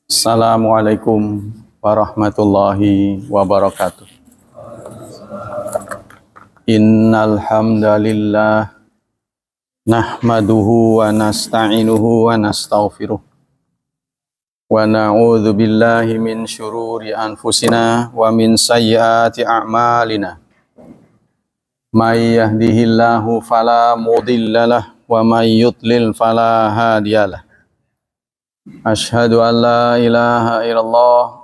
Assalamualaikum warahmatullahi wabarakatuh. Innal hamdalillah nahmaduhu wa nasta'inuhu wa nastaghfiruh wa na'udzu billahi min syururi anfusina wa min sayyiati a'malina. May yahdihillahu fala mudhillalah wa may yudlil fala hadiyalah. Ashhadu an la ilaha illallah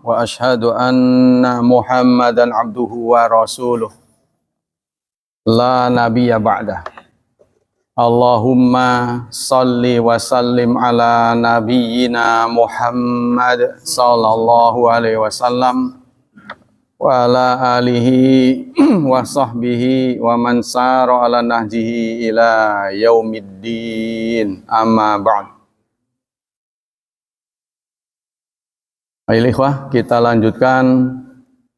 wa ashhadu anna Muhammadan abduhu wa rasuluh la nabiyya ba'dah. Allahumma salli wa sallim ala nabiyyina Muhammad sallallahu alaihi wasallam wa ala alihi wa sahbihi wa man sara ala nahjihi ila yaumiddin, amma ba'd. Baik ikhwah, kita lanjutkan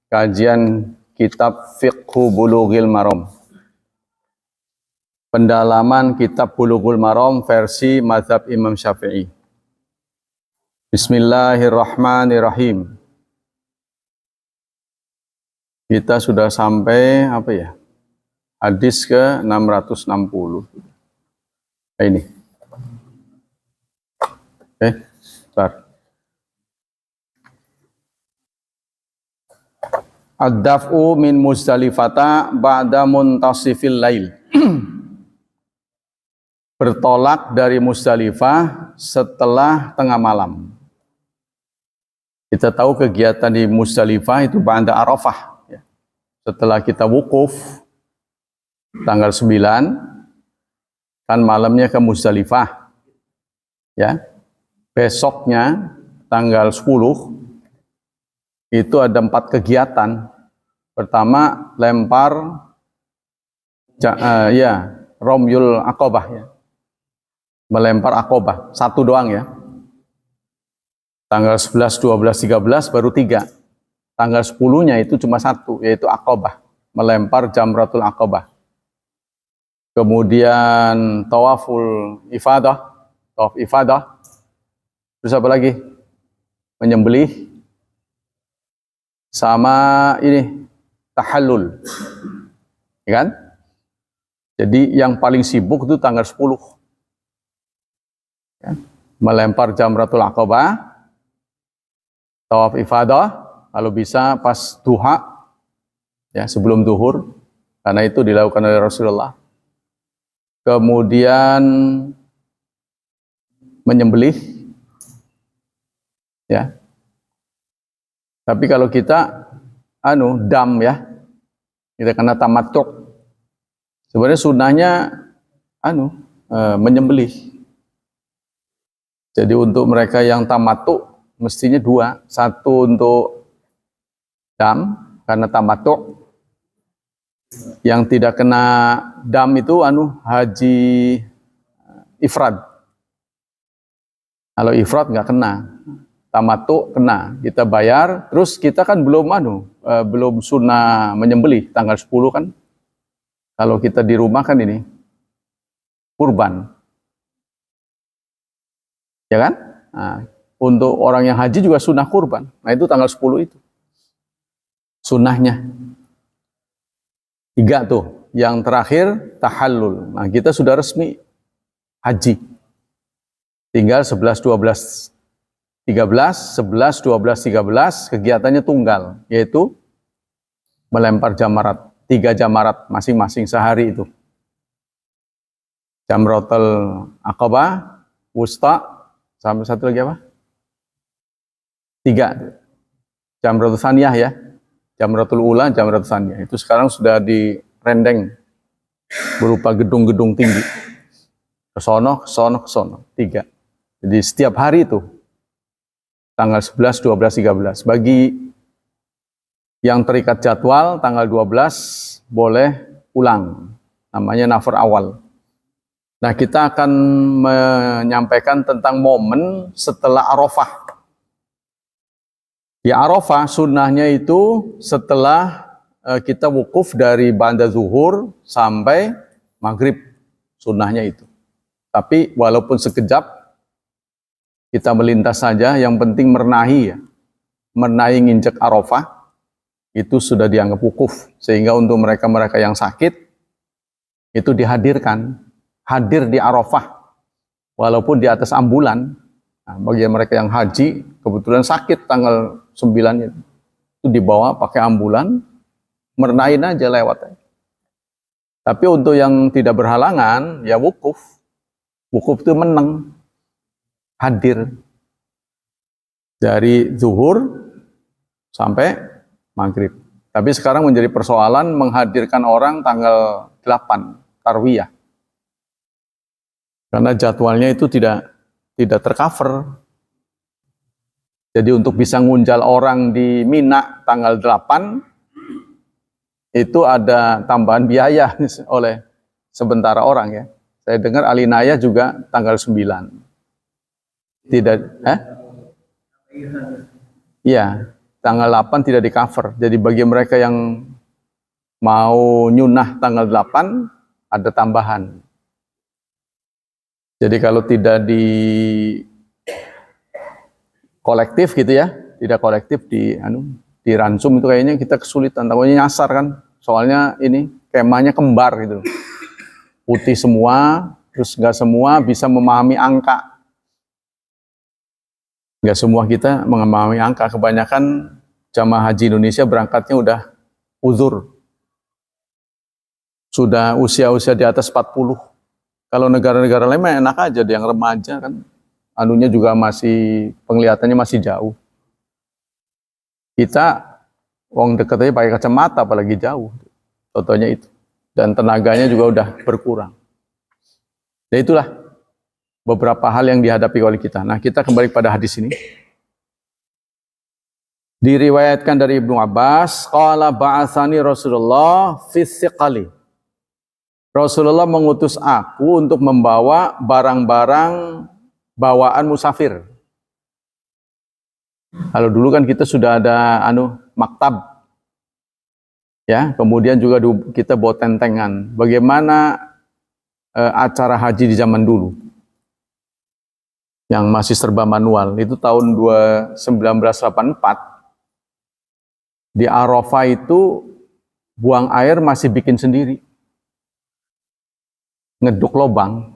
kajian kitab Fiqhu Bulughil Maram. Pendalaman kitab Bulughul Maram versi mazhab Imam Syafi'i. Bismillahirrahmanirrahim. Kita sudah sampai apa ya? Hadis ke 660. Ini. Bentar. Ad-daf'u min Muzdalifata ba'da muntasifil lail. Bertolak dari Muzdalifah setelah tengah malam. Kita tahu kegiatan di Muzdalifah itu ba'da Arafah. Setelah kita wukuf tanggal 9, kan malamnya ke Muzdalifah. Ya. Besoknya tanggal 10 itu ada 4 kegiatan. Pertama, lempar Romyul Aqobah ya. Melempar Aqobah, satu doang ya. Tanggal 11, 12, 13 baru 3. Tanggal 10-nya itu cuma satu, yaitu Aqobah, melempar Jamratul Aqobah. Kemudian tawaful ifadah, tawaf ifadah. Terus apa lagi? Menyembelih. Sama ini tahallul, ya kan? Jadi yang paling sibuk itu tanggal 10 ya. Melempar Jamratul Aqobah, tawaf ifadah, kalau bisa pas duha ya, sebelum duhur, karena itu dilakukan oleh Rasulullah. Kemudian menyembelih ya. Tapi kalau kita dam ya, kita kena tamattu. Sebenarnya sunnahnya menyembelih. Jadi untuk mereka yang tamattu mestinya 2, satu untuk dam karena tamattu. Yang tidak kena dam itu haji ifrad. Kalau ifrad nggak kena. Tamattu kena, kita bayar, terus kita kan belum sunnah menyembelih tanggal 10 kan. Kalau kita di rumah kan ini kurban. Ya kan? Nah, untuk orang yang haji juga sunnah kurban. Nah, itu tanggal 10 itu. Sunnahnya. 3 tuh. Yang terakhir tahallul. Nah, kita sudah resmi haji. Tinggal 11, 12, 13, 11, 12, 13 kegiatannya tunggal, yaitu melempar jamarat, 3 jamarat masing-masing sehari itu. Jamratul Aqobah, Wusta, sampai satu lagi apa? 3. Jamratul Tsaniyah ya. Jamratul Ula, Jamratul Tsaniyah. Itu sekarang sudah direndeng berupa gedung-gedung tinggi. Kesono, 3. Jadi setiap hari itu tanggal 11, 12, 13. Bagi yang terikat jadwal, tanggal 12 boleh ulang. Namanya nafar awal. Nah, kita akan menyampaikan tentang momen setelah Arafah. Di Arafah, sunnahnya itu setelah kita wukuf dari ba'da zuhur sampai maghrib. Sunnahnya itu. Tapi walaupun sekejap, kita melintas saja, yang penting merenahi ya. Merenahi nginjek Arafah, itu sudah dianggap wukuf. Sehingga untuk mereka-mereka yang sakit, itu dihadirkan. Hadir di Arafah, walaupun di atas ambulan. Nah, bagi mereka yang haji, kebetulan sakit tanggal 9 itu dibawa pakai ambulan, merenahin aja lewat. Tapi untuk yang tidak berhalangan, ya wukuf. Wukuf itu menang, hadir dari zuhur sampai maghrib. Tapi sekarang menjadi persoalan menghadirkan orang tanggal 8, tarwiyah. Karena jadwalnya itu tidak tercover. Jadi untuk bisa ngunjal orang di Mina tanggal 8, itu ada tambahan biaya oleh sementara orang ya. Saya dengar Alinaya juga tanggal 9. Tidak, iya, tanggal 8 tidak di cover. Jadi bagi mereka yang mau nyunah tanggal 8, ada tambahan. Jadi kalau tidak di kolektif gitu ya, tidak kolektif di ransum itu kayaknya kita kesulitan. Takutnya nyasar kan, soalnya ini kemahnya kembar gitu. Putih semua, terus nggak semua bisa memahami angka. Nggak semua kita memahami angka. Kebanyakan jamaah haji Indonesia berangkatnya udah uzur. Sudah usia-usia di atas 40. Kalau negara-negara lain enak aja, yang remaja kan, anunya juga masih, penglihatannya masih jauh. Kita, wong deket aja pakai kacamata, apalagi jauh. Contohnya itu. Dan tenaganya juga udah berkurang. Dan itulah beberapa hal yang dihadapi oleh kita. Nah, kita kembali pada hadis ini. Diriwayatkan dari Ibnu Abbas, qala ba'atsani Rasulullah fi thiqali. Rasulullah mengutus aku untuk membawa barang-barang bawaan musafir. Kalau dulu kan kita sudah ada maktab. Ya, kemudian juga kita bawa tentengan. Bagaimana acara haji di zaman dulu? Yang masih serba manual. Itu tahun 1984. Di Arafah itu buang air masih bikin sendiri. Ngeduk lobang.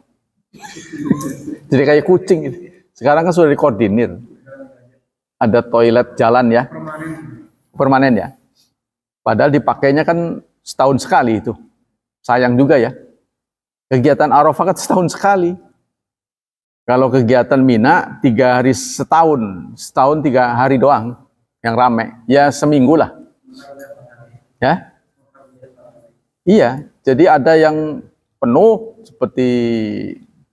Jadi kayak kucing. Sekarang kan sudah dikoordinir. Ada toilet jalan ya. Permanen ya. Padahal dipakainya kan setahun sekali itu. Sayang juga ya. Kegiatan Arafah kan setahun sekali. Kalau kegiatan Mina 3 hari setahun. Setahun 3 hari doang yang rame. Ya seminggu lah. Ya. Iya. Jadi ada yang penuh seperti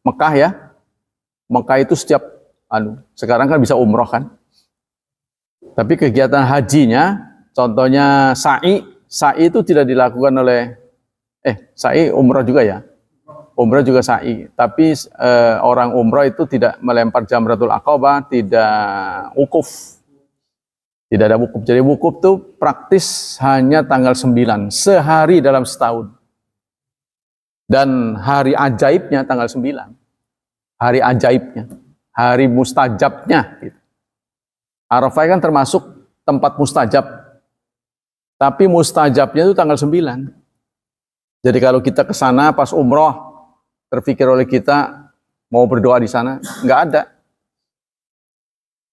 Mekah ya. Mekah itu setiap sekarang kan bisa umroh kan. Tapi kegiatan hajinya, contohnya sa'i itu tidak dilakukan oleh sa'i umroh juga ya. Umroh juga sa'i, tapi orang umroh itu tidak melempar jamratul aqabah, tidak wukuf. Tidak ada wukuf. Jadi wukuf itu praktis hanya tanggal 9, sehari dalam setahun. Dan hari ajaibnya tanggal 9. Hari ajaibnya. Hari mustajabnya. Gitu. Arafah kan termasuk tempat mustajab. Tapi mustajabnya itu tanggal 9. Jadi kalau kita ke sana pas umroh, terpikir oleh kita mau berdoa di sana, nggak ada.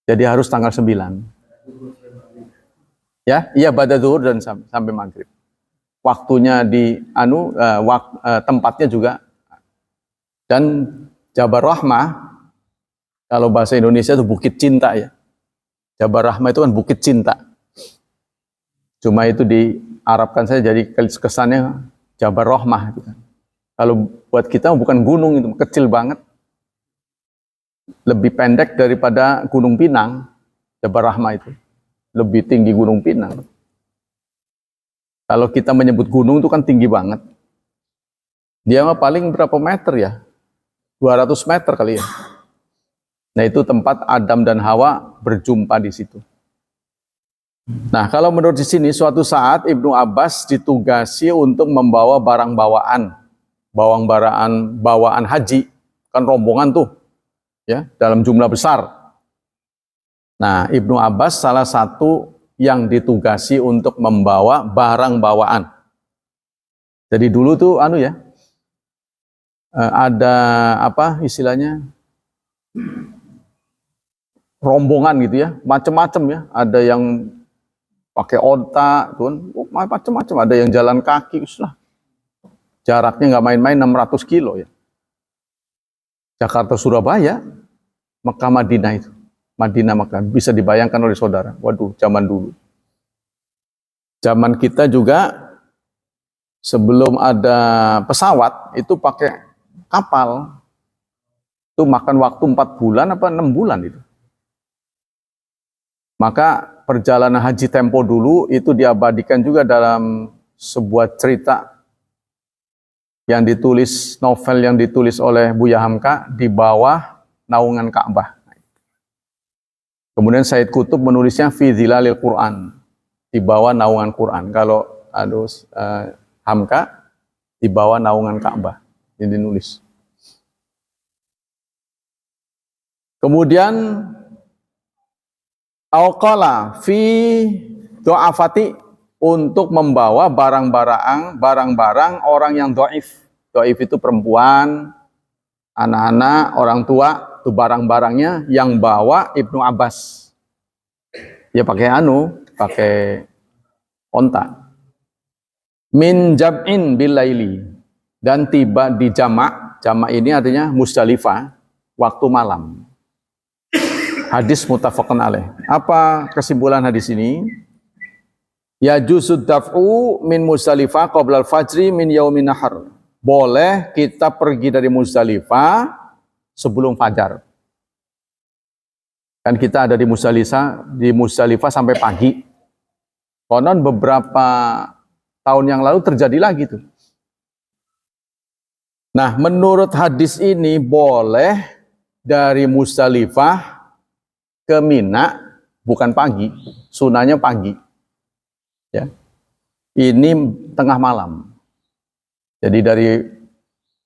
Jadi harus tanggal 9. Ya, iya pada zuhur dan sampai maghrib. Waktunya di tempatnya juga. Dan Jabar Rahmah, kalau bahasa Indonesia itu Bukit Cinta ya. Jabar Rahmah itu kan Bukit Cinta. Cuma itu diarabkan saja jadi kesannya Jabar Rahmah gitu kan. Kalau buat kita bukan gunung, itu kecil banget. Lebih pendek daripada Gunung Pinang, Jabar Rahmah itu. Lebih tinggi Gunung Pinang. Kalau kita menyebut gunung itu kan tinggi banget. Dia mah paling berapa meter ya? 200 meter kali ya. Nah itu tempat Adam dan Hawa berjumpa di situ. Nah kalau menurut di sini suatu saat Ibnu Abbas ditugasi untuk membawa barang bawaan haji, kan rombongan tuh, ya dalam jumlah besar. Nah, Ibnu Abbas salah satu yang ditugasi untuk membawa barang bawaan. Jadi dulu tuh ada apa istilahnya, rombongan gitu ya, macam-macam ya. Ada yang pakai onta, tuh, macam-macam. Ada yang jalan kaki, lah. Jaraknya nggak main-main, 600 kilo ya. Jakarta Surabaya, Mekah Madinah itu. Madinah Mekah, bisa dibayangkan oleh saudara. Waduh, zaman dulu. Zaman kita juga sebelum ada pesawat, itu pakai kapal. Itu makan waktu 4 bulan apa 6 bulan itu. Maka perjalanan haji tempo dulu itu diabadikan juga dalam sebuah cerita yang ditulis, novel yang ditulis oleh Buya Hamka di bawah naungan Ka'bah. Kemudian Said Qutb menulisnya fi Zilalil Quran, di bawah naungan Quran. Kalau Hamka di bawah naungan Ka'bah yang dinulis. Kemudian Auqala fi do'afati, untuk membawa barang-barang orang yang do'if. Do'if itu perempuan, anak-anak, orang tua, itu barang-barangnya yang bawa Ibnu Abbas. Ya pakai pakai onta. Min jam'in bilaili, dan tiba di jamak. Jamak ini artinya Musdalifah, waktu malam. Hadis muttafaqun alaih. Apa kesimpulan hadis ini? Ya jusud daf'u min Musdalifah qabla al-fajri min yaumin nahar. Boleh kita pergi dari Musdalifah sebelum fajar. Kan kita ada di Musdalifah sampai pagi. Konon beberapa tahun yang lalu terjadi lagi tuh. Nah, menurut hadis ini boleh dari Musdalifah ke Mina bukan pagi, sunahnya pagi. Ya. Ini tengah malam. Jadi dari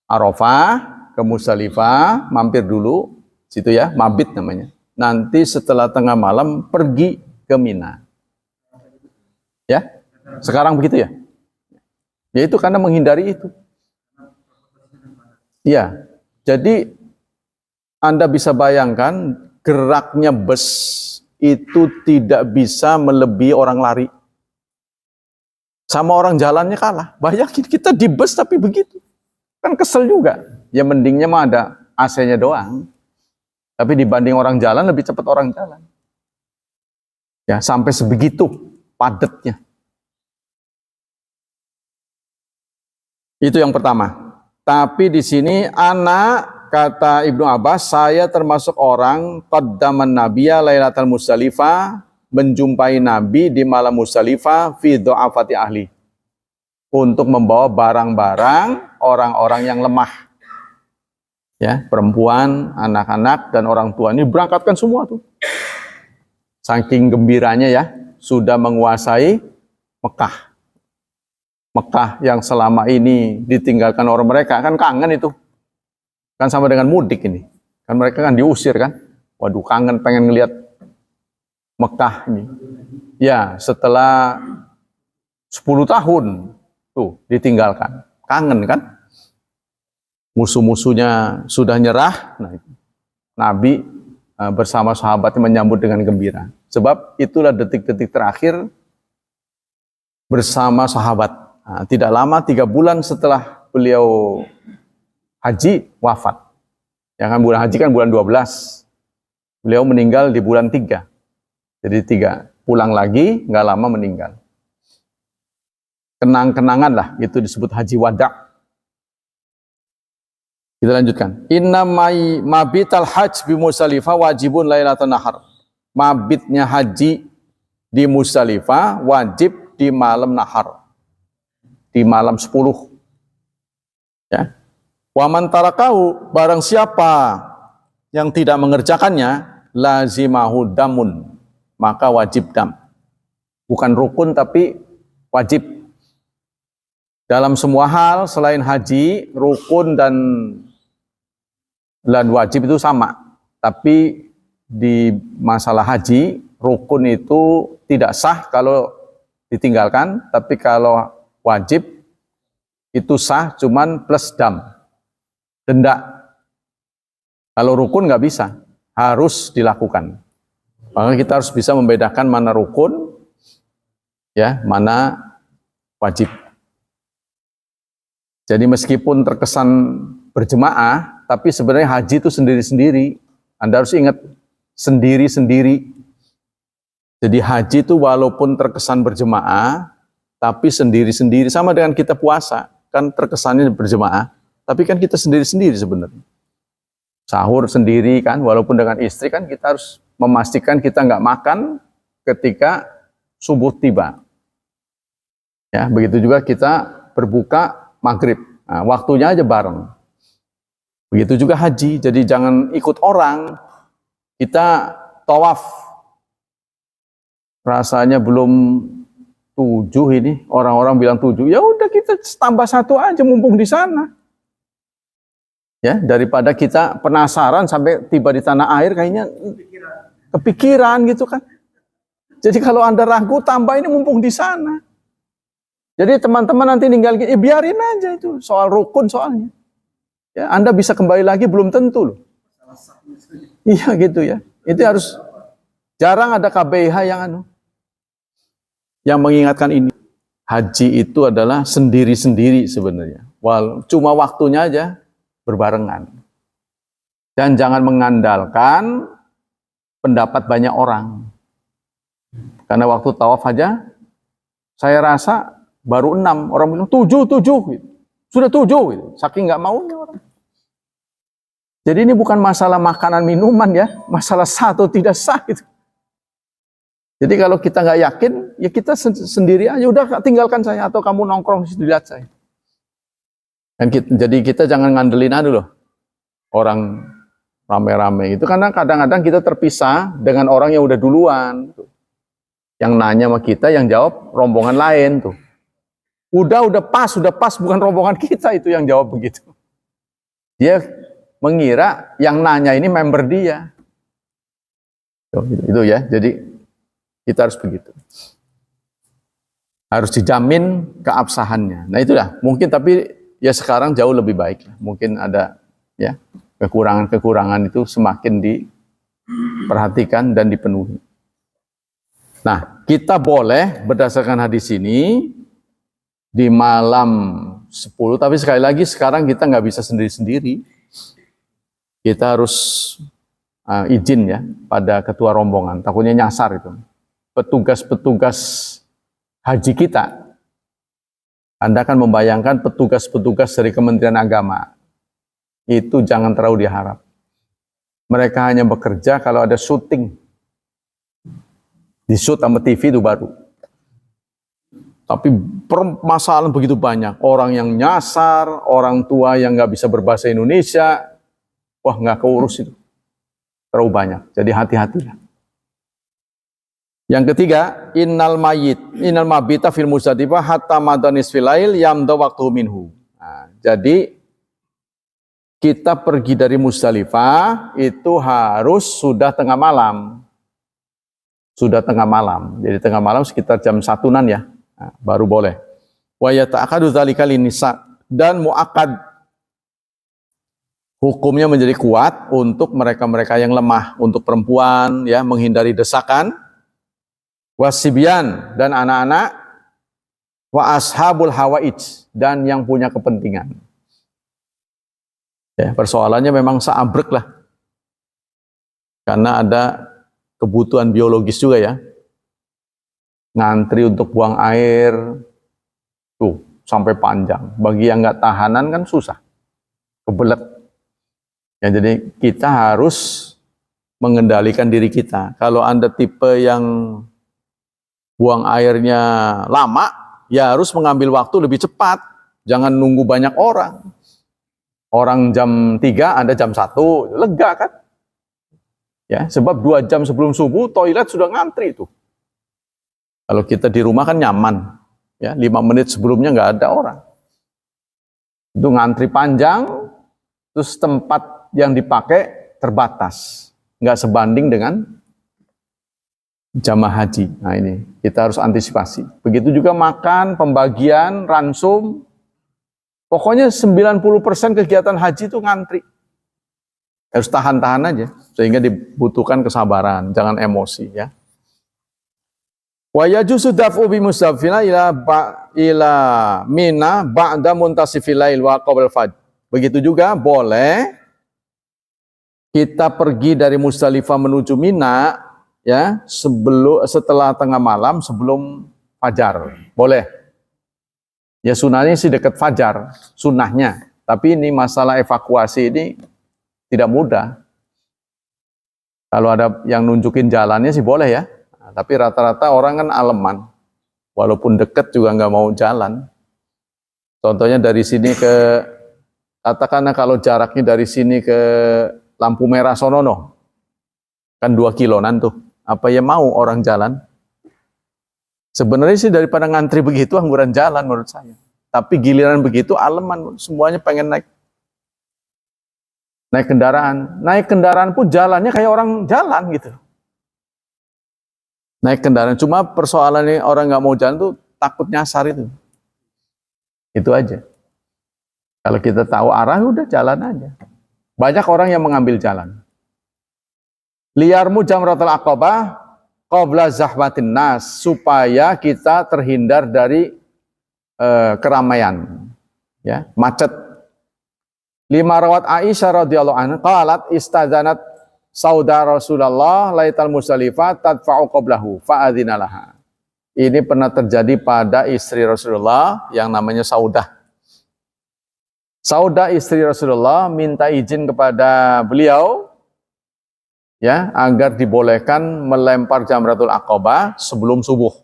Arafah ke Musdalifah, mampir dulu situ ya, mabit namanya. Nanti setelah tengah malam pergi ke Mina. Ya. Sekarang begitu ya? Ya itu karena menghindari itu. Ya. Jadi Anda bisa bayangkan geraknya bus itu tidak bisa melebihi orang lari. Sama orang jalannya kalah. Bayangin kita di bus tapi begitu. Kan kesel juga. Ya mendingnya mah ada AC-nya doang. Tapi dibanding orang jalan lebih cepat orang jalan. Ya sampai sebegitu padatnya. Itu yang pertama. Tapi di sini kata Ibnu Abbas, saya termasuk orang qaddaman nabiyya lailatal Musdalifah, menjumpai Nabi di malam Musdalifah fi do'afati ahli, untuk membawa barang-barang orang-orang yang lemah. Ya, perempuan, anak-anak dan orang tua ini berangkatkan semua tuh. Saking gembiranya ya, sudah menguasai Mekah. Mekah yang selama ini ditinggalkan orang mereka, kan kangen itu. Kan sama dengan mudik ini. Kan mereka kan diusir kan. Waduh, kangen pengen ngelihat Mekah ini. Ya, setelah 10 tahun tuh ditinggalkan. Kangen kan? Musuh-musuhnya sudah nyerah. Nah, Nabi bersama sahabatnya menyambut dengan gembira. Sebab itulah detik-detik terakhir bersama sahabat. Nah, tidak lama, 3 bulan setelah beliau haji, wafat. Ya kan, bulan haji kan bulan 12. Beliau meninggal di bulan 3. Jadi 3. Pulang lagi, nggak lama meninggal. Kenang-kenangan lah, itu disebut haji wada'. Kita lanjutkan. Inna mabital hajj bi Musdalifah wajibun lailatul nahar. Mabitnya haji di Musdalifah wajib di malam nahar. Di malam 10. Ya. Wa man tarakahu, barang siapa yang tidak mengerjakannya, lazimahu damun, maka wajib dam. Bukan rukun tapi wajib. Dalam semua hal selain haji, rukun dan wajib itu sama. Tapi di masalah haji, rukun itu tidak sah kalau ditinggalkan, tapi kalau wajib itu sah, cuman plus denda. Kalau rukun nggak bisa, harus dilakukan. Maka kita harus bisa membedakan mana rukun, ya, mana wajib. Jadi meskipun terkesan berjemaah, tapi sebenarnya haji itu sendiri-sendiri. Anda harus ingat, sendiri-sendiri. Jadi haji itu walaupun terkesan berjemaah, tapi sendiri-sendiri. Sama dengan kita puasa, kan terkesannya berjemaah, tapi kan kita sendiri-sendiri sebenarnya. Sahur sendiri kan, walaupun dengan istri kan kita harus memastikan kita nggak makan ketika subuh tiba. Ya, begitu juga kita berbuka maghrib, nah, waktunya aja bareng. Begitu juga haji, jadi jangan ikut orang. Kita tawaf, rasanya belum 7 ini, orang-orang bilang 7, ya udah kita tambah 1 aja mumpung di sana. Ya, daripada kita penasaran sampai tiba di tanah air kayaknya kepikiran gitu kan. Jadi kalau Anda ragu, tambah ini mumpung di sana. Jadi teman-teman nanti ninggal, biarin aja itu soal rukun soalnya. Ya, Anda bisa kembali lagi belum tentu loh. Iya gitu ya. Itu harus, jarang ada KBH yang mengingatkan ini. Haji itu adalah sendiri-sendiri sebenarnya. Cuma waktunya aja berbarengan. Dan jangan mengandalkan pendapat banyak orang. Karena waktu tawaf aja, saya rasa baru 6, orang bilang 7 gitu. Sudah 7 gitu. Saking nggak maunya orang. Jadi ini bukan masalah makanan minuman ya, masalah sah atau tidak sah gitu. Jadi kalau kita nggak yakin, ya kita sendiri aja, udah tinggalkan saya, atau kamu nongkrong di situ lihat saya. Jadi kita jangan ngandelin loh orang rame-rame itu, karena kadang-kadang kita terpisah dengan orang yang udah duluan. Yang nanya sama kita, yang jawab rombongan lain tuh. Udah pas, bukan rombongan kita itu yang jawab begitu. Dia mengira yang nanya ini member dia. Itu ya, jadi kita harus begitu. Harus dijamin keabsahannya. Nah itulah, mungkin tapi ya sekarang jauh lebih baik. Mungkin ada ya kekurangan-kekurangan itu semakin diperhatikan dan dipenuhi. Nah, kita boleh berdasarkan hadis ini di malam 10, tapi sekali lagi sekarang kita nggak bisa sendiri-sendiri. Kita harus izin ya pada ketua rombongan, takutnya nyasar itu. Petugas-petugas haji kita. Anda akan membayangkan petugas-petugas dari Kementerian Agama. Itu jangan terlalu diharap. Mereka hanya bekerja kalau ada syuting. Di-shoot sama TV itu baru. Tapi permasalahan begitu banyak. Orang yang nyasar, orang tua yang nggak bisa berbahasa Indonesia, wah nggak keurus itu. Terlalu banyak. Jadi hati-hatilah. Yang ketiga, innal mabita fil muzdalifah hatta madanis filail yamda waktu minhu. Nah, jadi kita pergi dari Muzdalifah itu harus sudah tengah malam. Sudah tengah malam. Jadi tengah malam sekitar jam 1-an ya. Nah, baru boleh. Wa yata'akadu dzalika linisa, dan muakkad, hukumnya menjadi kuat untuk mereka-mereka yang lemah, untuk perempuan ya, menghindari desakan, wasibyan, dan anak-anak, wa ashabul hawaij, dan yang punya kepentingan. Ya, persoalannya memang seabrek lah. Karena ada kebutuhan biologis juga ya. Ngantri untuk buang air tuh sampai panjang. Bagi yang nggak tahanan kan susah, kebelet. Ya, jadi kita harus mengendalikan diri kita. Kalau Anda tipe yang buang airnya lama, ya harus mengambil waktu lebih cepat. Jangan nunggu banyak orang. Orang jam 3, Anda jam 1, lega kan? Ya, sebab 2 jam sebelum subuh toilet sudah ngantri itu. Kalau kita di rumah kan nyaman, ya 5 menit sebelumnya nggak ada orang. Itu ngantri panjang, terus tempat yang dipakai terbatas. nggak sebanding dengan jamaah haji. Nah ini kita harus antisipasi. Begitu juga makan, pembagian, ransum. Pokoknya 90% kegiatan haji itu ngantri. Harus tahan-tahan aja, sehingga dibutuhkan kesabaran, jangan emosi ya. Wa yajuzu daf'u bi musafina ila mina ba'da muntasifil lail wa qabla fajr. Begitu juga boleh kita pergi dari Musdalifah menuju Mina ya, setelah tengah malam sebelum fajar. Boleh. Ya sunahnya sih dekat fajar, sunahnya. Tapi ini masalah evakuasi ini tidak mudah. Kalau ada yang nunjukin jalannya sih boleh ya. Nah, tapi rata-rata orang kan aleman. Walaupun dekat juga nggak mau jalan. Contohnya dari sini ke, katakanlah kalau jaraknya dari sini ke lampu merah Sonono. Kan 2 kiloan tuh. Apa ya mau orang jalan? Sebenarnya sih daripada ngantri begitu, angguran jalan menurut saya. Tapi giliran begitu, aleman. Semuanya pengen naik kendaraan. Naik kendaraan pun jalannya kayak orang jalan gitu. Naik kendaraan. Cuma persoalannya orang nggak mau jalan tuh takut nyasar itu. Itu aja. Kalau kita tahu arah, udah jalan aja. Banyak orang yang mengambil jalan. Liarmu jamratul aqabah qabla zahmatin nas, supaya kita terhindar dari keramaian, ya, macet. 5 rawat Aisyah radhiyallahu anha qalat istadzanat sauda Rasulullah laital Musdalifah tadfa'u qablahu fa'adzina laha. Ini pernah terjadi pada istri Rasulullah yang namanya Saudah. Saudah istri Rasulullah minta izin kepada beliau ya agar dibolehkan melempar jamratul aqabah sebelum subuh.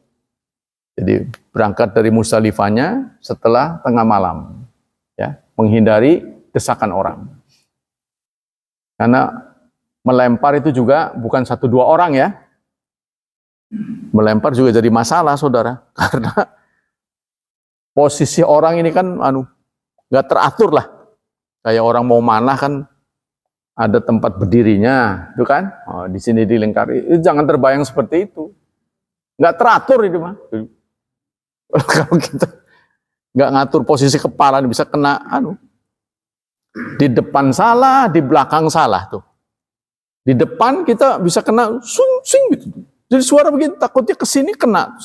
Jadi berangkat dari Musdalifahnya setelah tengah malam, ya, menghindari desakan orang. Karena melempar itu juga bukan 1-2 orang ya. Melempar juga jadi masalah, saudara. Karena posisi orang ini kan nggak teratur lah. Kayak orang mau manah kan ada tempat berdirinya, itu kan? Oh, di sini dilingkari. Jangan terbayang seperti itu. Nggak teratur itu mah. Kalau kita nggak ngatur posisi kepala bisa kena di depan salah, di belakang salah tuh. Di depan kita bisa kena sing gitu. Jadi suara begitu takutnya ke sini kena.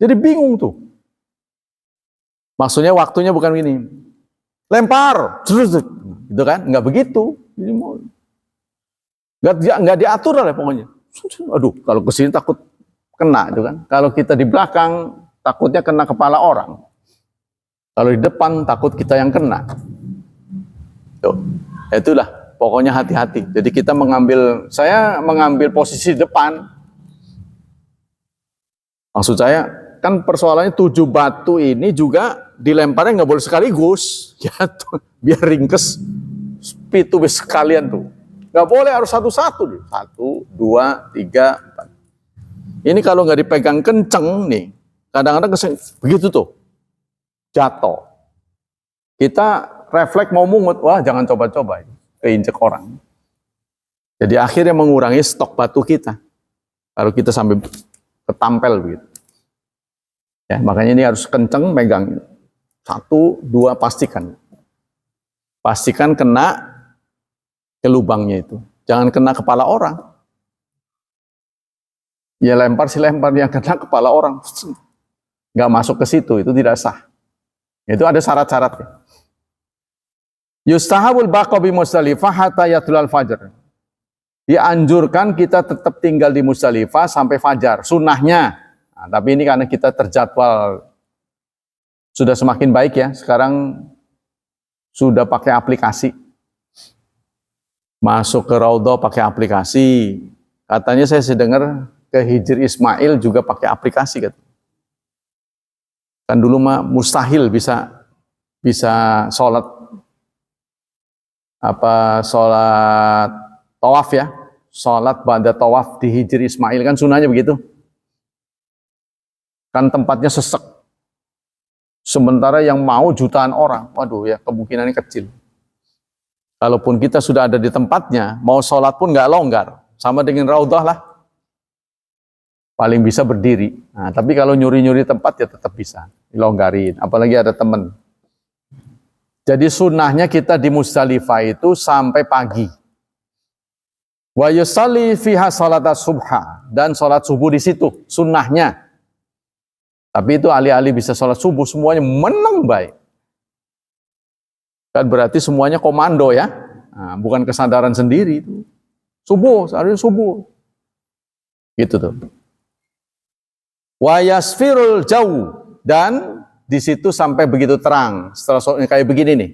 Jadi bingung tuh. Maksudnya waktunya bukan gini. Lempar, gitu kan? Enggak begitu. Jadi mau enggak diatur lah pokoknya. Aduh, kalau ke sini takut kena itu kan. Kalau kita di belakang takutnya kena kepala orang. Kalau di depan takut kita yang kena. Tuh, itulah pokoknya hati-hati. Jadi saya mengambil posisi depan. Maksud saya kan persoalannya 7 batu ini juga dilemparnya nggak boleh sekaligus, ya tuh, biar ringkes. Itu sekalian tuh, nggak boleh harus satu-satu. 1, 2, 3, 4. Ini kalau nggak dipegang kenceng nih, kadang-kadang begitu tuh jatuh. Kita refleks mau mungut, wah jangan coba-coba, keinjek orang. Jadi akhirnya mengurangi stok batu kita. Kalau kita sampai ketampel begitu. Ya, makanya ini harus kenceng megang. 1, 2 pastikan. Pastikan kena ke lubangnya itu. Jangan kena kepala orang. Ya lempar yang kena kepala orang. Nggak masuk ke situ, itu tidak sah. Itu ada syarat-syaratnya. Yustahabul baqa bi Musdalifah hatta yatlul fajr. Dianjurkan kita tetap tinggal di Musdalifah sampai fajar, sunnahnya. Nah, tapi ini karena kita terjadwal sudah semakin baik ya. Sekarang sudah pakai aplikasi. Masuk ke Raudhah pakai aplikasi. Katanya saya dengar ke Hijri Ismail juga pakai aplikasi kan. Kan dulu mah mustahil bisa sholat tawaf ya, sholat ba'da tawaf di Hijri Ismail kan sunahnya begitu. Kan tempatnya sesek. Sementara yang mau jutaan orang, waduh ya kemungkinannya kecil. Kalaupun kita sudah ada di tempatnya, mau sholat pun nggak longgar. sama dengan raudhah lah. Paling bisa berdiri. Nah, tapi kalau nyuri-nyuri tempat ya tetap bisa dilonggarin. Apalagi ada teman. Jadi sunnahnya kita di Musdalifah itu sampai pagi. Wa yusalli fiha salat subha, dan salat subuh di situ sunnahnya. Tapi itu alih-alih bisa salat subuh semuanya menang baik. Kan berarti semuanya komando ya. Nah, bukan kesadaran sendiri itu. Subuh, hari subuh. Gitu tuh. Wa yasfirul jauh, dan di situ sampai begitu terang. Setelah kayak begini nih.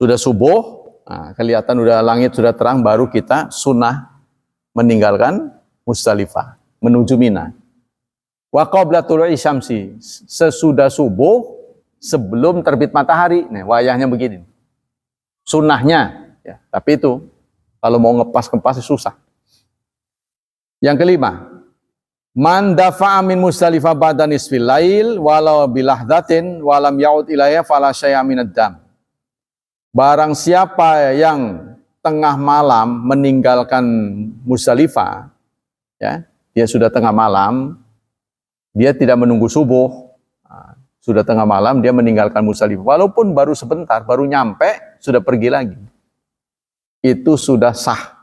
Sudah subuh. Nah, kelihatan udah langit sudah terang, baru kita sunnah meninggalkan Musdalifah menuju Mina. Wa qabla tulu'i syamsi, sesudah subuh sebelum terbit matahari. Nah, wayahnya begini. Sunnahnya ya, tapi itu kalau mau ngepas susah. Yang kelima, man dafa'a min Musdalifah ba'da nisfil lail walau bilahdatin walam ya'ud ilayya fala syai'a minad dam. Barang siapa yang tengah malam meninggalkan Musdalifah, ya, dia sudah tengah malam, dia tidak menunggu subuh, sudah tengah malam dia meninggalkan Musdalifah, walaupun baru sebentar, baru nyampe, sudah pergi lagi, itu sudah sah,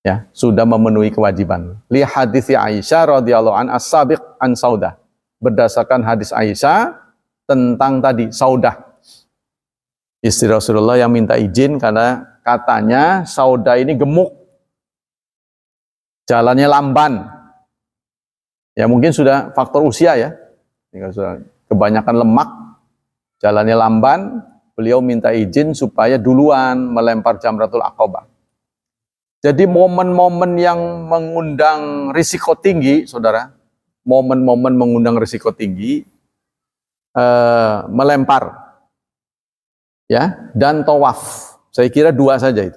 ya, sudah memenuhi kewajiban. Li hadithi Aisyah radhiyallahu an as-sabiq an Saudah, berdasarkan hadis Aisyah tentang tadi Saudah. Istri Rasulullah yang minta izin karena katanya Saudah ini gemuk, jalannya lamban. Ya mungkin sudah faktor usia ya, sudah kebanyakan lemak, jalannya lamban. Beliau minta izin supaya duluan melempar Jamratul Aqabah. Jadi momen-momen yang mengundang risiko tinggi, saudara, momen-momen mengundang risiko tinggi, melempar. Ya, dan tawaf. Saya kira dua saja itu.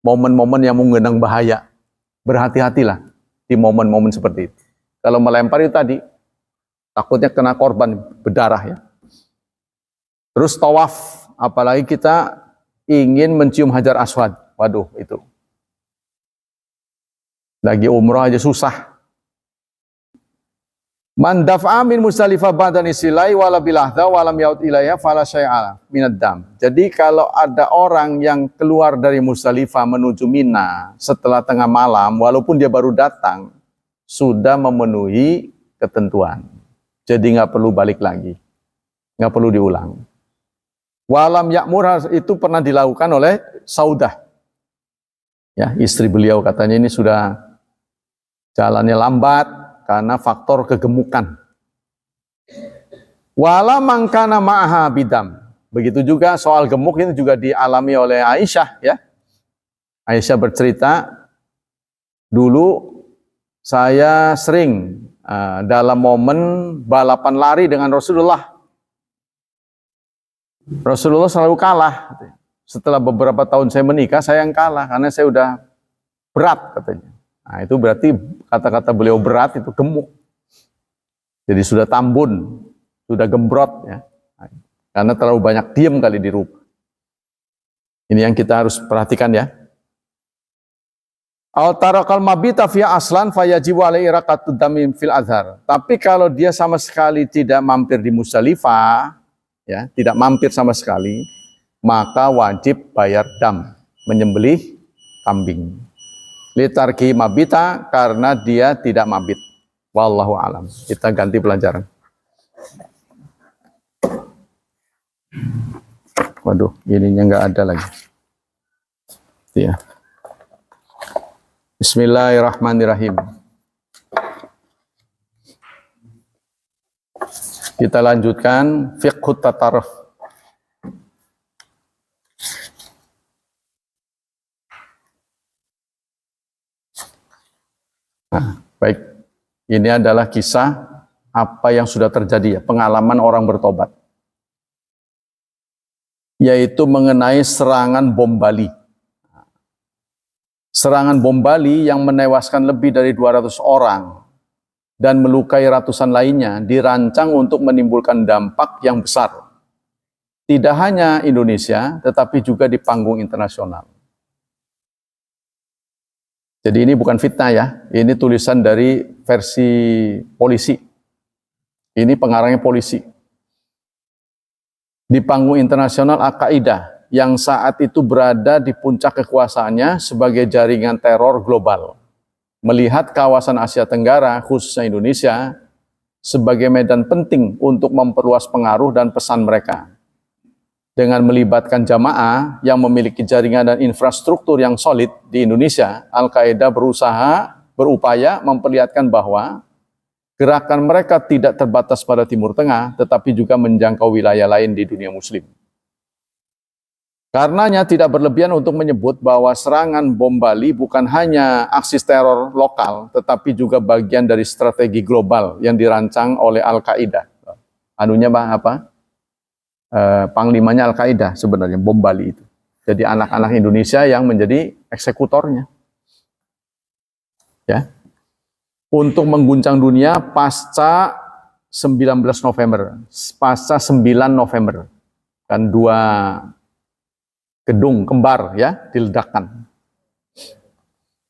Momen-momen yang mengundang bahaya. Berhati-hatilah di momen-momen seperti itu. Kalau melempar itu tadi, takutnya kena korban berdarah ya. Terus tawaf, apalagi kita ingin mencium Hajar Aswad. Waduh, itu. Lagi umrah aja susah. Man daf'a min Musdalifah ba'da nisilai wala bilahda walam yaud ilayya fala syai'a minad dam. Jadi kalau ada orang yang keluar dari Musdalifah menuju Mina setelah tengah malam, walaupun dia baru datang, sudah memenuhi ketentuan. Jadi nggak perlu balik lagi, nggak perlu diulang. Walam ya'mur, itu pernah dilakukan oleh Saudah. Ya, istri beliau katanya ini sudah jalannya lambat karena faktor kegemukan. Wala mangkana ma'aha bidam. Begitu juga soal gemuk ini juga dialami oleh Aisyah ya. Aisyah bercerita, dulu saya sering dalam momen balapan lari dengan Rasulullah. Rasulullah selalu kalah. Setelah beberapa tahun saya menikah, saya yang kalah karena saya udah berat katanya. Nah, itu berarti kata-kata beliau berat itu gemuk. Jadi sudah tambun, sudah gembrot ya. Karena terlalu banyak diam kali di rumah. Ini yang kita harus perhatikan ya. Al tarakal mabita fi aslan fayajibu alaihi raqatud damim fil azhar. Tapi kalau dia sama sekali tidak mampir di Musdalifah, ya, tidak mampir sama sekali, maka wajib bayar dam, menyembelih kambing. Litarki mabita, karena dia tidak mabit. Wallahu alam. Kita ganti pelajaran. Waduh, ininya nggak ada lagi. Ya. Bismillahirrahmanirrahim. Kita lanjutkan fiqhut tataruf. Nah, baik. Ini adalah kisah apa yang sudah terjadi ya, pengalaman orang bertobat. Yaitu mengenai serangan bom Bali. Serangan bom Bali yang menewaskan lebih dari 200 orang dan melukai ratusan lainnya dirancang untuk menimbulkan dampak yang besar. Tidak hanya Indonesia, tetapi juga di panggung internasional. Jadi ini bukan fitnah ya, ini tulisan dari versi polisi. Ini pengarangnya polisi. Di panggung internasional Al-Qaeda yang saat itu berada di puncak kekuasaannya sebagai jaringan teror global. Melihat kawasan Asia Tenggara, khususnya Indonesia, sebagai medan penting untuk memperluas pengaruh dan pesan mereka. Dengan melibatkan jamaah yang memiliki jaringan dan infrastruktur yang solid di Indonesia, Al-Qaeda berupaya memperlihatkan bahwa gerakan mereka tidak terbatas pada Timur Tengah, tetapi juga menjangkau wilayah lain di dunia Muslim. Karenanya tidak berlebihan untuk menyebut bahwa serangan bom Bali bukan hanya aksi teror lokal, tetapi juga bagian dari strategi global yang dirancang oleh Al-Qaeda. Anunya apa? Panglimanya Al-Qaeda sebenarnya, bom Bali itu. Jadi anak-anak Indonesia yang menjadi eksekutornya. Ya. Untuk mengguncang dunia pasca 19 November, pasca 9 November. Kan dua gedung kembar ya diledakkan.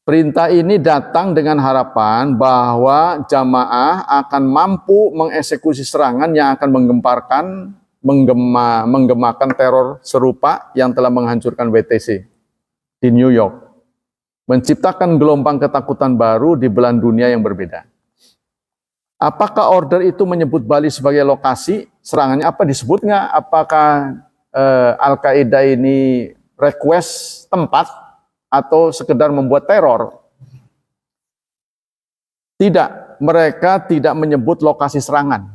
Perintah ini datang dengan harapan bahwa jamaah akan mampu mengeksekusi serangan yang akan menggemakan teror serupa yang telah menghancurkan WTC di New York, menciptakan gelombang ketakutan baru di belahan dunia yang berbeda. Apakah order itu menyebut Bali sebagai lokasi serangannya? Apa disebut nggak? Apakah Al-Qaeda ini request tempat atau sekedar membuat teror? Tidak, mereka tidak menyebut lokasi serangan.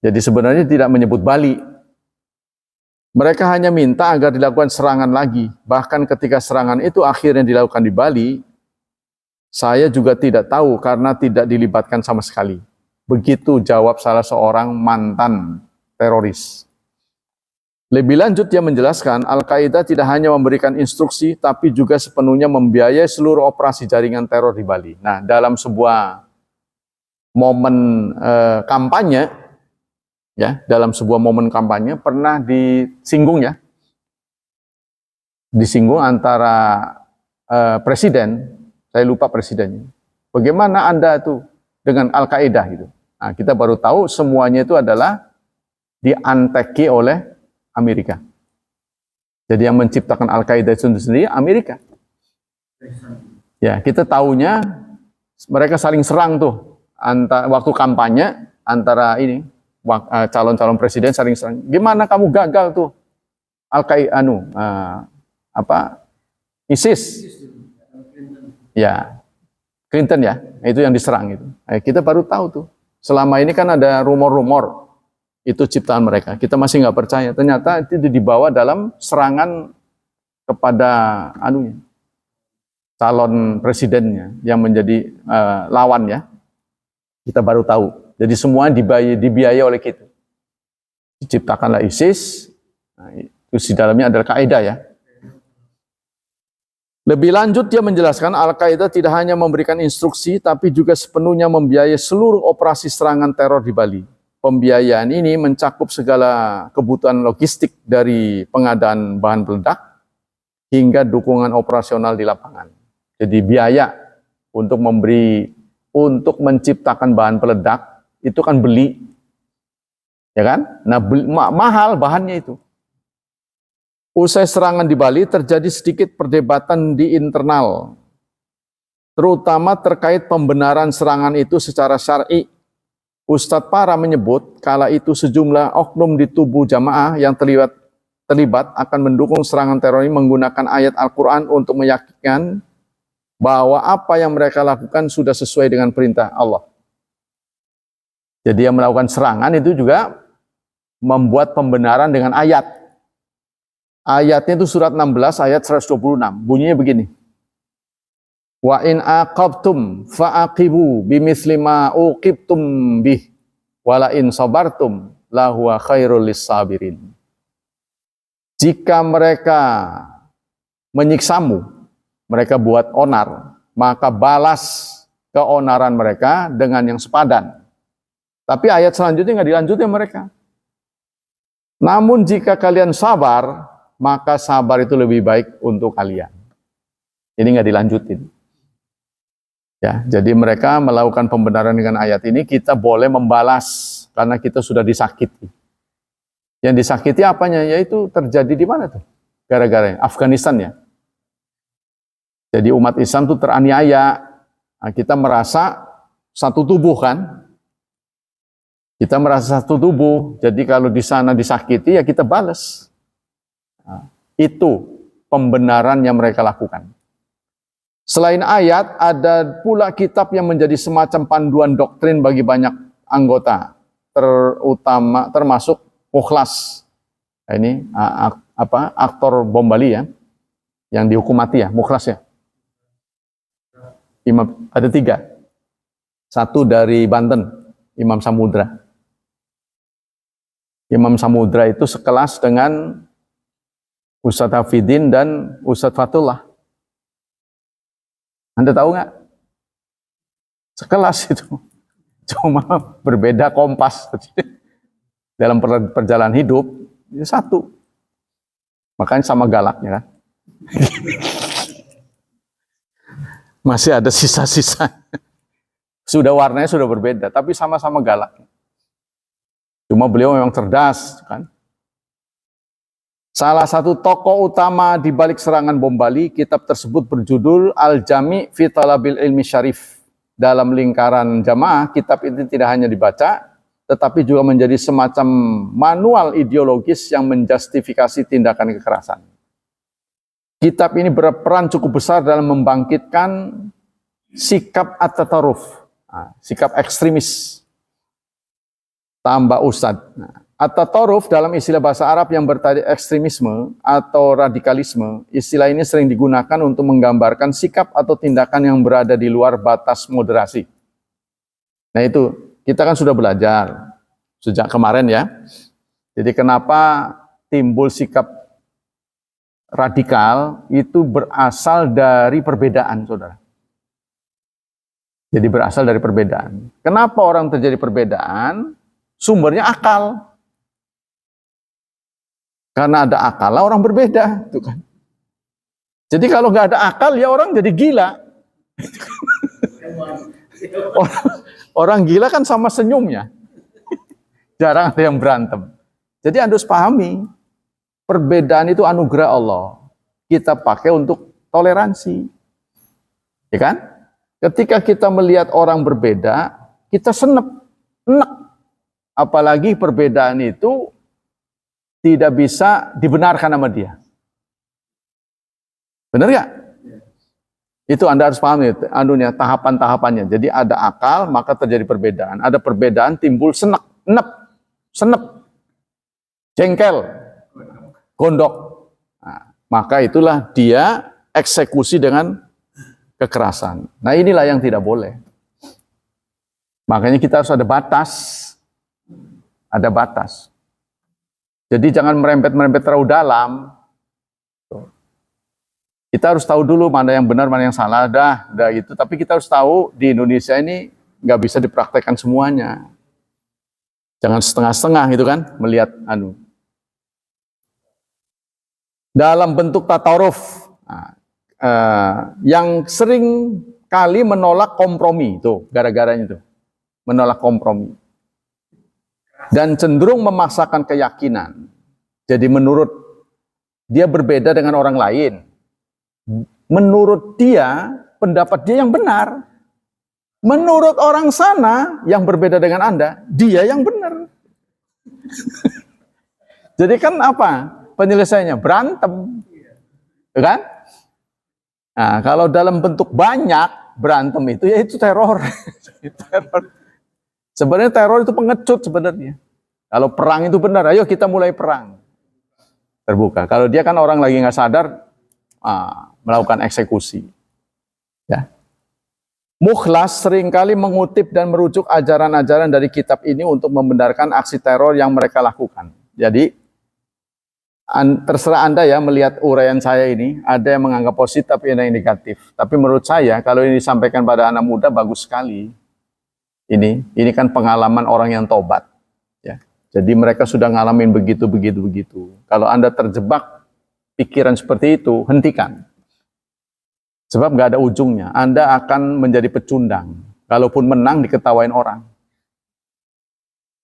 Jadi sebenarnya tidak menyebut Bali. Mereka hanya minta agar dilakukan serangan lagi. Bahkan ketika serangan itu akhirnya dilakukan di Bali, saya juga tidak tahu karena tidak dilibatkan sama sekali. Begitu jawab salah seorang mantan teroris. Lebih lanjut dia menjelaskan, Al-Qaeda tidak hanya memberikan instruksi, tapi juga sepenuhnya membiayai seluruh operasi jaringan teror di Bali. Nah, dalam sebuah momen kampanye, ya, dalam sebuah momen kampanye pernah disinggung ya, disinggung antara presiden, saya lupa presidennya, bagaimana Anda tuh dengan Al-Qaeda gitu. Nah, kita baru tahu semuanya itu adalah dianteki oleh Amerika. Jadi yang menciptakan Al-Qaeda itu sendiri Amerika. Ya, kita tahunya mereka saling serang tuh waktu kampanye antara ini calon-calon presiden saling serang. Gimana kamu gagal tuh Al-Qaeda ISIS? Ya, Clinton ya, itu yang diserang itu. Kita baru tahu tuh. Selama ini kan ada rumor-rumor itu ciptaan mereka. Kita masih nggak percaya. Ternyata itu dibawa dalam serangan kepada calon presidennya yang menjadi lawan ya. Kita baru tahu. Jadi semua dibiayai oleh kita. Diciptakanlah ISIS. Nah, itu di dalamnya adalah Qaeda ya. Lebih lanjut dia menjelaskan Al-Qaeda tidak hanya memberikan instruksi tapi juga sepenuhnya membiayai seluruh operasi serangan teror di Bali. Pembiayaan ini mencakup segala kebutuhan logistik dari pengadaan bahan peledak hingga dukungan operasional di lapangan. Jadi biaya untuk menciptakan bahan peledak itu kan beli, ya kan? Nah mahal bahannya itu. Usai serangan di Bali terjadi sedikit perdebatan di internal, terutama terkait pembenaran serangan itu secara syar'i. Ustadz Para menyebut kala itu sejumlah oknum di tubuh jamaah yang terlibat akan mendukung serangan teror ini menggunakan ayat Al-Quran untuk meyakinkan bahwa apa yang mereka lakukan sudah sesuai dengan perintah Allah. Jadi yang melakukan serangan itu juga membuat pembenaran dengan ayat. Ayatnya itu surat 16 ayat 126. Bunyinya begini. Wa in aqabtum fa'aqibu bimithli ma uqibtum bih wala in sabartum lahuwa khairul lissabirin. Jika mereka menyiksamu, mereka buat onar, maka balas keonaran mereka dengan yang sepadan. Tapi ayat selanjutnya nggak dilanjutin mereka. Namun jika kalian sabar, maka sabar itu lebih baik untuk kalian. Ini nggak dilanjutin. Ya, jadi mereka melakukan pembenaran dengan ayat ini, kita boleh membalas karena kita sudah disakiti. Yang disakiti apanya? Yaitu terjadi di mana tuh? Gara-gara Afghanistan ya. Jadi umat Islam tuh teraniaya. Nah, kita merasa satu tubuh kan? Kita merasa satu tubuh. Jadi kalau di sana disakiti ya kita balas. Nah, itu pembenaran yang mereka lakukan. Selain ayat, ada pula kitab yang menjadi semacam panduan doktrin bagi banyak anggota, terutama termasuk Mukhlas. Nah, ini aktor bom Bali ya, yang dihukum mati ya, Mukhlas ya. Ada 3. 1 dari Banten, Imam Samudra. Imam Samudra itu sekelas dengan Ustadz Hafidin dan Ustadz Fatullah. Anda tahu nggak? Sekelas itu. Cuma berbeda kompas. Dalam perjalanan hidup, itu satu. Makanya sama galaknya kan. Masih ada sisa-sisa. Sudah warnanya sudah berbeda, tapi sama-sama galak. Cuma beliau memang cerdas kan. Salah satu tokoh utama di balik serangan bom Bali, kitab tersebut berjudul Al-Jami' fi Talabil Ilmi Syarif. Dalam lingkaran jamaah, kitab ini tidak hanya dibaca, tetapi juga menjadi semacam manual ideologis yang menjustifikasi tindakan kekerasan. Kitab ini berperan cukup besar dalam membangkitkan sikap at-tataruf, sikap ekstremis. Tambah Ustadz. At-tataruf dalam istilah bahasa Arab yang berarti ekstremisme atau radikalisme, istilah ini sering digunakan untuk menggambarkan sikap atau tindakan yang berada di luar batas moderasi. Nah itu, kita kan sudah belajar sejak kemarin ya. Jadi kenapa timbul sikap radikal itu berasal dari perbedaan, saudara. Jadi berasal dari perbedaan. Kenapa orang terjadi perbedaan? Sumbernya akal. Karena ada akal, orang berbeda, itu kan. Jadi kalau nggak ada akal, ya orang jadi gila. orang gila kan sama senyumnya. Jarang ada yang berantem. Jadi Anda harus pahami, perbedaan itu anugerah Allah. Kita pakai untuk toleransi. Ya kan? Ketika kita melihat orang berbeda, kita senep, enek. Apalagi perbedaan itu tidak bisa dibenarkan sama dia. Benar nggak? Itu Anda harus pahami tahapan-tahapannya. Jadi ada akal, maka terjadi perbedaan. Ada perbedaan, timbul senep, jengkel, gondok. Nah, maka itulah dia eksekusi dengan kekerasan. Nah inilah yang tidak boleh. Makanya kita harus ada batas. Ada batas. Jadi jangan merembet-merembet terlalu dalam. Kita harus tahu dulu mana yang benar, mana yang salah. Dah gitu. Tapi kita harus tahu di Indonesia ini nggak bisa dipraktekkan semuanya. Jangan setengah-setengah gitu kan, melihat dalam bentuk tataruf yang sering kali menolak kompromi, tuh gara-garanya tuh menolak kompromi. Dan cenderung memaksakan keyakinan. Jadi menurut dia berbeda dengan orang lain. Menurut dia, pendapat dia yang benar. Menurut orang sana yang berbeda dengan Anda, dia yang benar. Jadi kan apa? Penyelesaiannya berantem. Kan? Nah, kalau dalam bentuk banyak berantem itu, ya itu teror. Teror. Sebenarnya teror itu pengecut sebenarnya. Kalau perang itu benar, ayo kita mulai perang. Terbuka. Kalau dia kan orang lagi nggak sadar, melakukan eksekusi. Ya. Mukhlas seringkali mengutip dan merujuk ajaran-ajaran dari kitab ini untuk membenarkan aksi teror yang mereka lakukan. Jadi, terserah Anda ya melihat uraian saya ini, ada yang menganggap positif, tapi ada yang negatif. Tapi menurut saya, kalau ini disampaikan pada anak muda, bagus sekali. Ini kan pengalaman orang yang tobat. Ya. Jadi mereka sudah ngalamin begitu. Kalau Anda terjebak pikiran seperti itu, hentikan. Sebab nggak ada ujungnya. Anda akan menjadi pecundang. Kalaupun menang diketawain orang.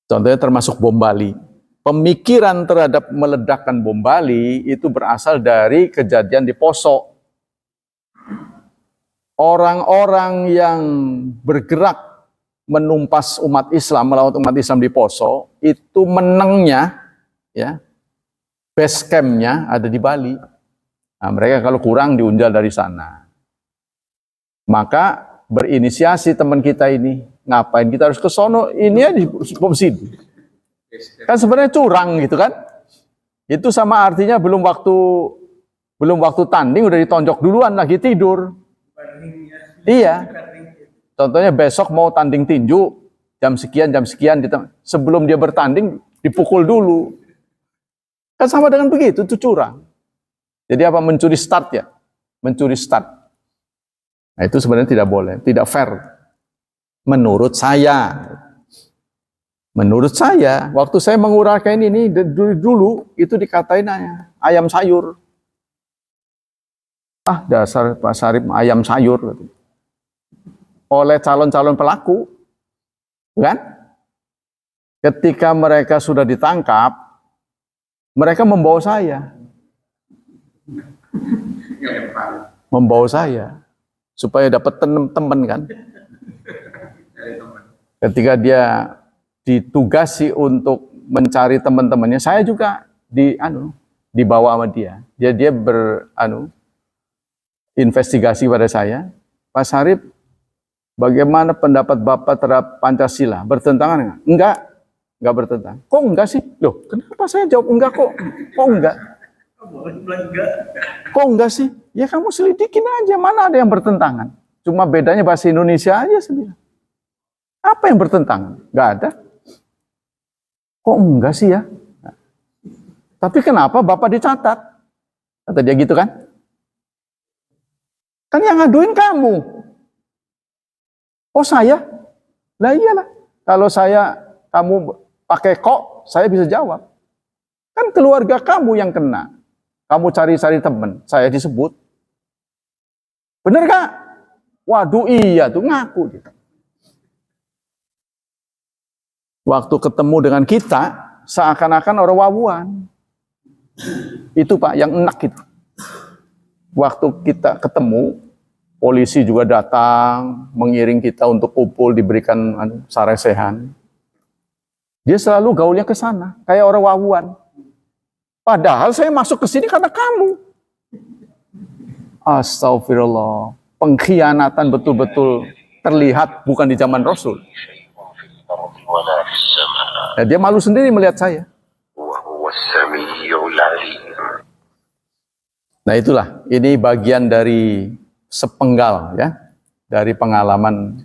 Contohnya termasuk bom Bali. Pemikiran terhadap meledakkan bom Bali itu berasal dari kejadian di Poso. Orang-orang yang bergerak menumpas umat Islam, melawan umat Islam di Poso, itu menangnya, ya, base camp-nya ada di Bali. Nah, mereka kalau kurang diunjal dari sana. Maka berinisiasi teman kita ini, ngapain kita harus ke sono? Ini aja di bom sini. Kan sebenarnya curang gitu kan? Itu sama artinya belum waktu tanding udah ditonjok duluan, lagi tidur. Iya. Contohnya besok mau tanding tinju jam sekian sebelum dia bertanding dipukul dulu. Kan sama dengan begitu, itu curang. Jadi apa, mencuri start ya? Mencuri start. Nah, itu sebenarnya tidak boleh, tidak fair. Menurut saya. Menurut saya, waktu saya menguraikan ini dulu itu dikatain ayam sayur. Ah, dasar Pak Sarip ayam sayur. Oleh calon-calon pelaku. Kan? Ketika mereka sudah ditangkap, mereka membawa saya. Membawa saya. Supaya dapat teman kan. Ketika dia ditugasi untuk mencari teman-temannya, saya juga dibawa sama dia. Dia investigasi pada saya, Pak Sarip, bagaimana pendapat Bapak terhadap Pancasila? Bertentangan enggak? Enggak bertentangan. Kok enggak sih? Loh, kenapa saya jawab enggak kok? Kok enggak? Kok enggak sih? Ya kamu selidikin aja, mana ada yang bertentangan. Cuma bedanya bahasa Indonesia aja sebenarnya. Apa yang bertentangan? Enggak ada. Kok enggak sih ya? Nah. Tapi kenapa Bapak dicatat? Kata dia gitu kan? Kan yang ngaduin kamu. Oh saya? Lah iyalah. Kalau kamu pakai kok, saya bisa jawab. Kan keluarga kamu yang kena. Kamu cari-cari teman, saya disebut. Bener gak? Waduh iya tuh, ngaku gitu. Waktu ketemu dengan kita, seakan-akan orang wawuan. Itu Pak, yang enak gitu. Waktu kita ketemu, polisi juga datang, mengiring kita untuk kumpul, diberikan saresehan. Dia selalu gaulnya ke sana, kayak orang wawuan. Padahal saya masuk ke sini karena kamu. Astagfirullah. Pengkhianatan betul-betul terlihat bukan di zaman Rasul. Ya, dia malu sendiri melihat saya. Nah itulah, ini bagian dari sepenggal ya, dari pengalaman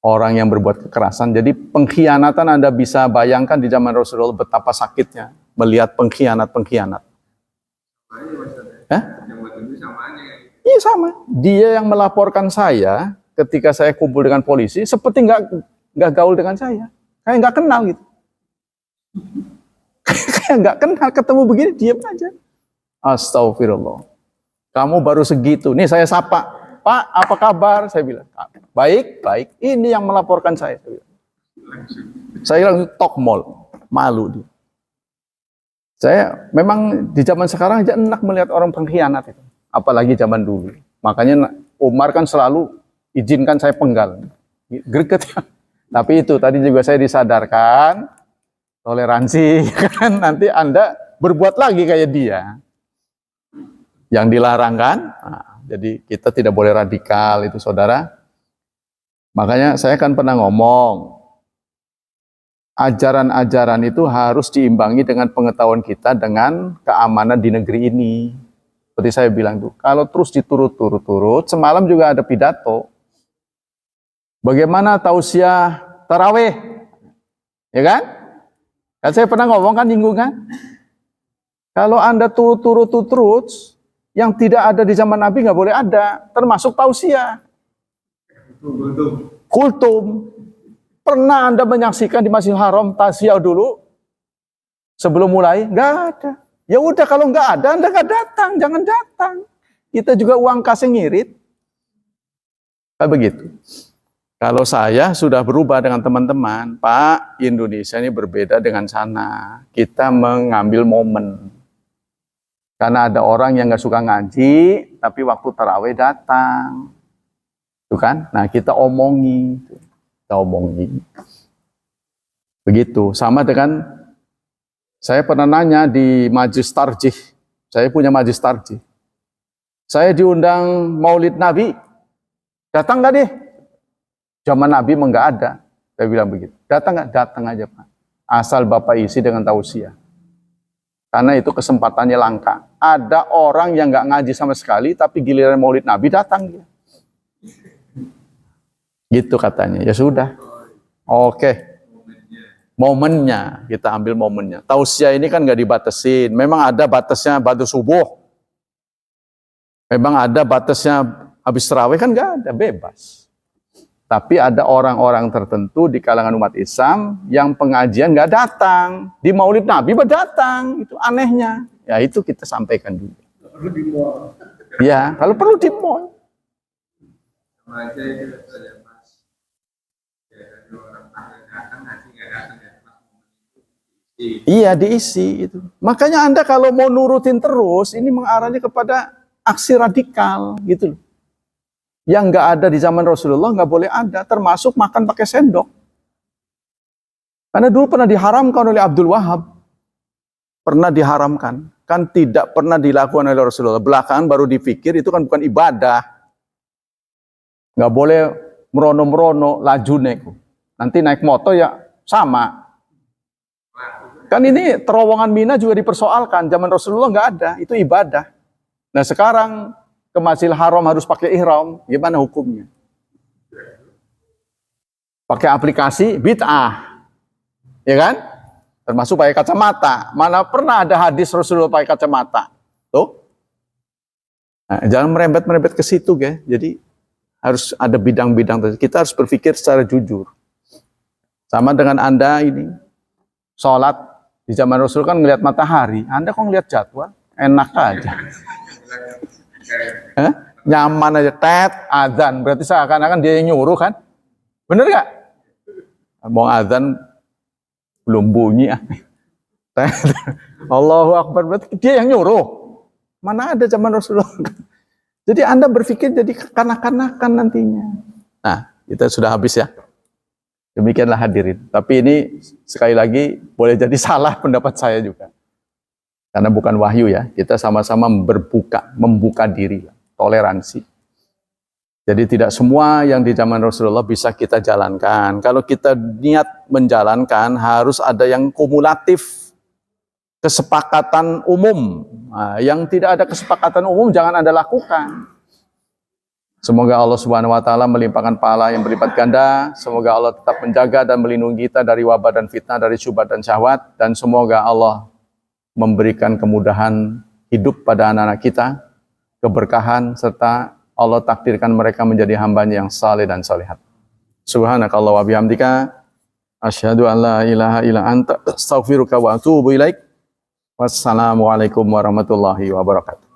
orang yang berbuat kekerasan. Jadi pengkhianatan Anda bisa bayangkan di zaman Rasulullah betapa sakitnya melihat pengkhianat-pengkhianat. Iya sama. Dia yang melaporkan saya ketika saya kumpul dengan polisi seperti nggak gaul dengan saya, kayak nggak kenal gitu. Kayak nggak kenal, ketemu begini diam aja. Astagfirullah. Kamu baru segitu. Nih saya sapa, Pak, apa kabar? Saya bilang, baik, baik. Ini yang melaporkan saya. Saya langsung tokmol, malu dia. Saya memang di zaman sekarang aja enak melihat orang pengkhianat itu. Apalagi zaman dulu. Makanya Umar kan selalu izinkan saya penggal. Greget ya. Tapi itu tadi juga saya disadarkan, toleransi, kan nanti Anda berbuat lagi kayak dia. Yang dilarang kan? Nah, jadi kita tidak boleh radikal itu saudara. Makanya saya kan pernah ngomong, ajaran-ajaran itu harus diimbangi dengan pengetahuan kita dengan keamanan di negeri ini. Seperti saya bilang tuh, kalau terus diturut-turut, semalam juga ada pidato. Bagaimana tausiah tarawih? Ya kan? Kan saya pernah ngomong kan nyinggung kan? Kalau Anda turut-turut, yang tidak ada di zaman Nabi nggak boleh ada, termasuk tausiah. Kultum. Pernah Anda menyaksikan di Masjidil Haram tausiah dulu sebelum mulai? Nggak ada. Ya udah kalau nggak ada, Anda nggak datang, jangan datang. Kita juga uang kasih ngirit. Kayak begitu. Kalau saya sudah berubah dengan teman-teman, Pak, Indonesia ini berbeda dengan sana. Kita mengambil momen. Karena ada orang yang nggak suka ngaji, tapi waktu tarawih datang. Itu kan? Nah, kita omongi. Begitu. Sama dengan, saya pernah nanya di Majlis Tarjih. Saya punya Majlis Tarjih. Saya diundang Maulid Nabi. Datang nggak deh? Zaman Nabi emang nggak ada. Saya bilang begitu. Datang nggak? Datang aja, Pak. Asal Bapak isi dengan tausiah. Karena itu kesempatannya langka. Ada orang yang nggak ngaji sama sekali, tapi giliran Maulid Nabi datang dia. Gitu katanya. Ya sudah. Oke. Momennya, kita ambil momennya. Tausiah ini kan nggak dibatasin. Memang ada batasnya batas subuh. Memang ada batasnya habis tarawih, kan nggak ada, bebas. Tapi ada orang-orang tertentu di kalangan umat Islam yang pengajian nggak datang. Di Maulid Nabi datang. Itu anehnya. Ya itu kita sampaikan juga. Perlu di mall. Ya, kalau perlu di mall. Iya, diisi itu. Makanya Anda kalau mau nurutin terus, ini mengarahnya kepada aksi radikal gitu loh. Yang nggak ada di zaman Rasulullah nggak boleh ada, termasuk makan pakai sendok. Karena dulu pernah diharamkan oleh Abdul Wahab. Pernah diharamkan. Kan tidak pernah dilakukan oleh Rasulullah. Belakangan baru dipikir, itu kan bukan ibadah. Nggak boleh merono-merono, laju naik. Nanti naik motor ya sama. Kan ini terowongan Mina juga dipersoalkan. Zaman Rasulullah nggak ada, itu ibadah. Nah sekarang ke Masjidil Haram harus pakai ihram, gimana hukumnya? Pakai aplikasi bid'ah, ya kan? Termasuk pakai kacamata. Mana pernah ada hadis Rasulullah pakai kacamata? Tuh, nah, jangan merembet-merembet ke situ, ya. Jadi harus ada bidang-bidang. Kita harus berpikir secara jujur. Sama dengan Anda ini, sholat di zaman Rasul kan ngelihat matahari. Anda kok ngelihat jadwal? Enak aja. Nyaman aja, tet, azan. Berarti seakan-akan dia yang nyuruh kan? Bener gak? Mau azan belum bunyi. Allahu Akbar, berarti dia yang nyuruh. Mana ada zaman Rasulullah. Jadi Anda berpikir jadi kanak-kanakan nantinya. Nah, kita sudah habis ya. Demikianlah hadirin. Tapi ini sekali lagi boleh jadi salah pendapat saya juga. Karena bukan wahyu ya. Kita sama-sama membuka diri, toleransi. Jadi tidak semua yang di zaman Rasulullah bisa kita jalankan. Kalau kita niat menjalankan harus ada yang kumulatif. Kesepakatan umum. Nah, yang tidak ada kesepakatan umum jangan Anda lakukan. Semoga Allah Subhanahu wa taala melimpahkan pahala yang berlipat ganda. Semoga Allah tetap menjaga dan melindungi kita dari wabah dan fitnah, dari syubhat dan syahwat, dan semoga Allah memberikan kemudahan hidup pada anak-anak kita, keberkahan, serta Allah takdirkan mereka menjadi hamba-Nya yang saleh dan salihat. Subhanakallah wa bihamdika asyhadu an la ilaha illa anta astaghfiruka wa atubu ilaik. Wassalamualaikum warahmatullahi wabarakatuh.